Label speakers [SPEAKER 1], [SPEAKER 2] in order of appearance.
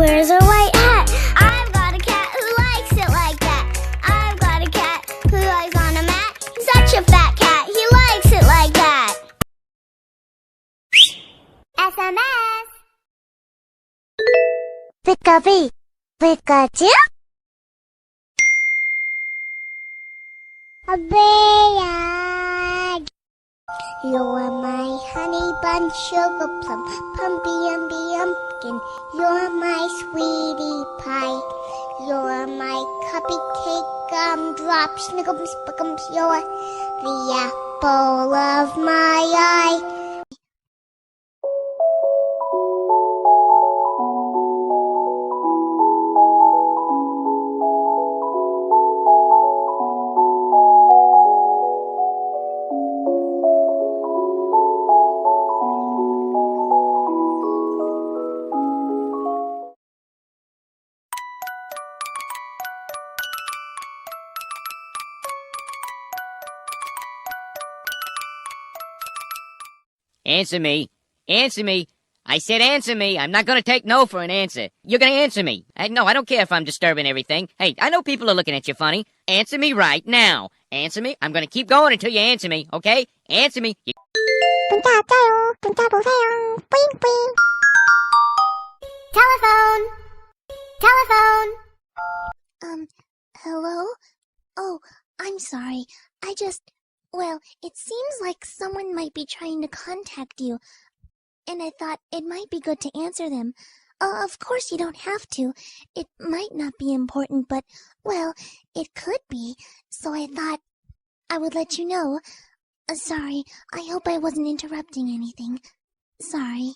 [SPEAKER 1] wears a white hat. I've got a cat who likes it like that. I've got a cat who lies on a mat. He's such a fat cat, he likes it like that. SMS. Pika-pee, Pikachu. A bird. You're my honey bun, sugar plum, pumpkin. You're my sweetie pie. You're my cupcake, gumdrop, snickums, spickums. You're the apple of my eye.
[SPEAKER 2] Answer me. Answer me. I said answer me. I'm not going to take no for an answer. You're going to answer me. No, I don't care if I'm disturbing everything. Hey, I know people are looking at you funny. Answer me right now. Answer me. I'm going to keep going until you answer me, okay? Answer me.
[SPEAKER 1] Telephone. Telephone. Hello? Oh, I'm sorry. Well, it seems like someone might be trying to contact you, and I thought it might be good to answer them. Of course you don't have to. It might not be important, but, well, it could be. So I thought I would let you know. Sorry, I hope I wasn't interrupting anything. Sorry.